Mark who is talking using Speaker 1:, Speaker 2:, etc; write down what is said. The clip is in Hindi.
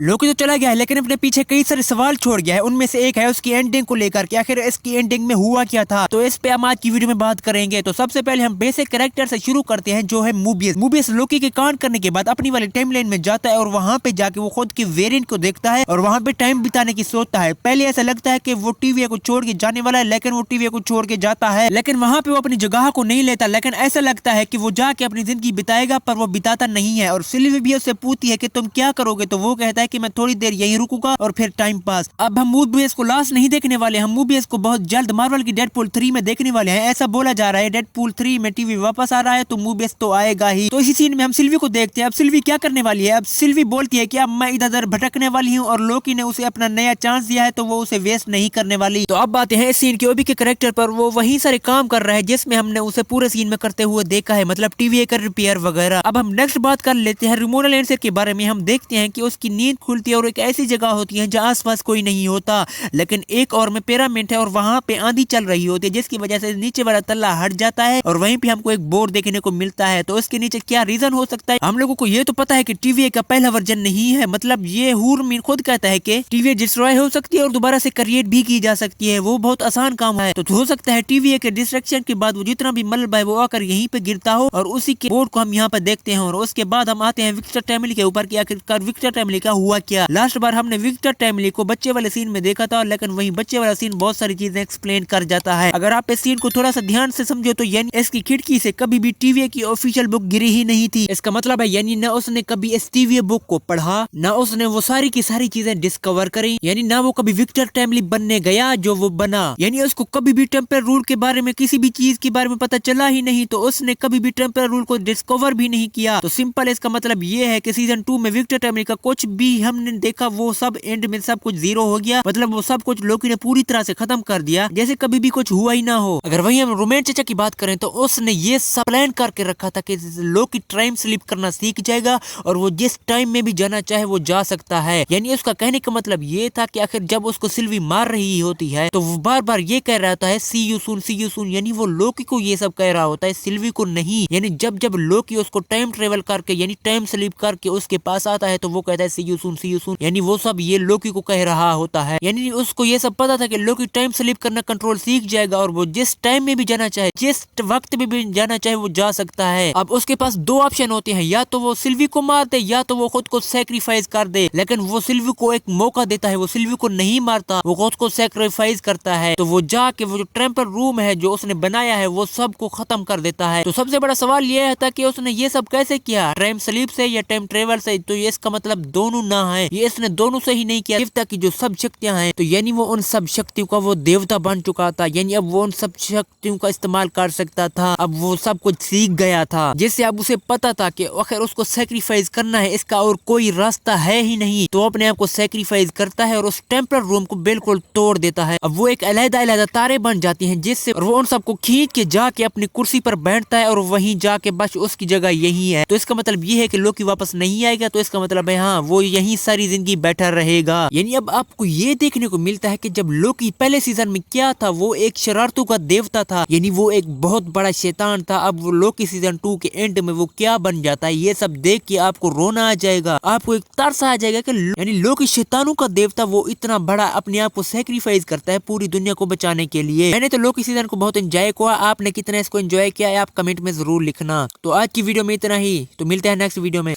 Speaker 1: लोकी तो चला गया है लेकिन अपने पीछे कई सारे सवाल छोड़ गया है। उनमें से एक है उसकी एंडिंग को लेकर कि आखिर इसकी एंडिंग में हुआ क्या था। तो इस पे हम आज की वीडियो में बात करेंगे। तो सबसे पहले हम बेसिक कैरेक्टर से शुरू करते हैं जो है मूबियस। मूबियस लोकी के कांड करने के बाद अपनी वाली टाइमलाइन में जाता है और वहाँ पे जाके वो खुद के वेरिएंट को देखता है और वहाँ पे टाइम बिताने की सोचता है। पहले ऐसा लगता है कि वो टीवी को छोड़ के जाने वाला है लेकिन वो टीवी को छोड़ के जाता है, लेकिन वहाँ पे वो अपनी जगह को नहीं लेता। लेकिन ऐसा लगता है कि वो जाके अपनी जिंदगी बिताएगा पर वो बिताता नहीं है। और सिल्वी भी उससे पूछती है कि तुम क्या करोगे, तो वो कहता है कि मैं थोड़ी देर यहीं रुकूंगा और फिर टाइम पास। अब हम मूवीज को लास्ट नहीं देखने वाले, हम मूवीज को बहुत जल्द मार्वल की डेडपूल 3 में देखने वाले हैं। ऐसा बोला जा रहा है डेडपूल 3 में टीवी वापस आ रहा है तो मूवीज तो आएगा ही। तो इसी सीन में हम सिल्वी को देखते हैं। अब सिल्वी क्या करने वाली है। अब सिल्वी बोलती है कि अब मैं इधर उधर भटकने वाली हूँ और लोकी ने उसे अपना नया चांस दिया है तो वो उसे वेस्ट नहीं करने वाली। तो अब आते हैं इस सीन के ओबी के कैरेक्टर पर। वो वही सारे काम कर रहा है जिसमें हमने उसे पूरे सीन में करते हुए देखा है, मतलब टीवी का रिपेयर वगैरह। अब हम नेक्स्ट बात कर लेते हैं रेमोना लैंडसर के बारे में। हम देखते हैं कि उसकी नींद खुलती है और एक ऐसी जगह होती है जहाँ आसपास कोई नहीं होता, लेकिन एक और में पिरामिड है और वहाँ पे आंधी चल रही होती है जिसकी वजह से नीचे वाला तल्ला हट जाता है और वहीं पे हमको एक बोर्ड देखने को मिलता है। तो इसके नीचे क्या रीजन हो सकता है। हम लोगों को ये तो पता है कि टीवी का पहला वर्जन नहीं है, मतलब ये हुरमीन खुद कहता है कि टीवी डिस्ट्रॉय हो सकती है और दोबारा से क्रिएट भी की जा सकती है। वो बहुत आसान काम है। तो हो सकता है टीवी के डिस्ट्रक्शन के बाद वो जितना भी मलबा है वो आकर यहीं पे गिरता हो और उसी के बोर्ड को हम यहाँ पे देखते हैं। और उसके बाद हम आते हैं विक्टर टैमली के ऊपर कि आखिरकार विक्टर टैमली का हुआ क्या। लास्ट बार हमने विक्टर टैमली को बच्चे वाले सीन में देखा था, लेकिन वही बच्चे वाला सीन बहुत सारी चीजें एक्सप्लेन कर जाता है। अगर आप इस सीन को थोड़ा सा ध्यान से समझो तो यानी इसकी खिड़की से कभी भी टीवी की ऑफिशियल बुक गिरी ही नहीं थी। इसका मतलब है यानी न उसने कभी इस टीवी बुक को पढ़ा, न उसने वो सारी की सारी चीजें डिस्कवर करी, यानी ना वो कभी विक्टर टैमली बनने गया जो वो बना, यानी उसको कभी भी टेम्पर रूल के बारे में किसी भी चीज के बारे में पता चला ही नहीं। तो उसने कभी भी टेम्पर रूल को डिस्कवर भी नहीं किया। तो सिंपल इसका मतलब ये है कि सीजन 2 में विक्टर टैमली का कुछ भी हमने देखा वो सब एंड में सब कुछ जीरो हो गया, मतलब वो सब कुछ लोकी ने पूरी तरह से खत्म कर दिया जैसे कभी भी कुछ हुआ ही ना हो। अगर वही हम रोमैन चचा की बात करें तो उसने ये सब प्लान करके रखा था कि लोकी टाइम स्लिप करना सीख जाएगा और वो जिस टाइम में भी जाना चाहे वो जा सकता है। यानी उसका कहने का मतलब ये था कि आखिर जब उसको सिल्वी मार रही होती है तो वो बार बार ये कह रहा है सी यू सून, यानी वो लोकी को ये सब कह रहा होता है, सिल्वी को नहीं। यानी जब जब लोकी उसको टाइम ट्रेवल करके यानी टाइम स्लिप करके उसके पास आता है तो वो कहता है सी यू सून, यानी वो सब ये लोकी को कह रहा होता है। यानी उसको ये सब पता था कि लोकी टाइम स्लिप करना कंट्रोल सीख जाएगा और वो जिस टाइम में भी जाना चाहे जिस वक्त में भी जाना चाहे वो जा सकता है। अब उसके पास दो ऑप्शन होते हैं, या तो वो सिल्वी को मार दे या तो वो खुद को सेक्रीफाइस कर दे, लेकिन वो सिल्वी को एक मौका देता है, वो सिल्वी को नहीं मारता, वो खुद को सेक्रीफाइस करता है। तो वो जाके वो जो टेम्पर रूम है जो उसने बनाया है वो सब को खत्म कर देता है। तो सबसे बड़ा सवाल ये था कि उसने ये सब कैसे किया, टाइम स्लीप से या टाइम ट्रेवल से। तो ये इसका मतलब दोनों ना है, ये इसने दोनों से ही नहीं किया। देवता की जो सब शक्तियां हैं तो यानी वो उन सब शक्तियों का वो देवता बन चुका था, यानी अब वो उन सब शक्तियों का इस्तेमाल कर सकता था। अब वो सब कुछ सीख गया था जिससे अब उसे पता था कि आखिर उसको सेक्रीफाइस करना है, इसका और कोई रास्ता है ही नहीं। तो अपने आप को सेक्रीफाइस करता है और उस टेम्परर रूम को बिल्कुल तोड़ देता है। अब वो एक अलग-अलग तारे बन जाती हैं जिससे वो उन सबको खींच के जाके अपनी कुर्सी पर बैठता है और वहीं जाके बस उसकी जगह यही है। तो इसका मतलब ये है कि लोकी वापस नहीं आएगा, तो इसका मतलब है हाँ वो यहीं सारी जिंदगी बैठा रहेगा। यानी अब आपको ये देखने को मिलता है कि जब लोकी पहले सीजन में क्या था, वो एक शरारतों का देवता था, यानी वो एक बहुत बड़ा शैतान था। अब वो लोकी सीजन 2 के एंड में वो क्या बन जाता है ये सब देख के आपको रोना आ जाएगा, आपको एक तरस आ जाएगा कि यानी लोकी शैतानों का देवता वो इतना बड़ा अपने आप को सेक्रीफाइस करता है पूरी दुनिया को बचाने के लिए। मैंने तो लोकी सीजन को बहुत एंजॉय किया, आपने कितना इसको एंजॉय किया है आप कमेंट में जरूर लिखना। तो आज की वीडियो में इतना ही, तो मिलते हैं नेक्स्ट वीडियो में।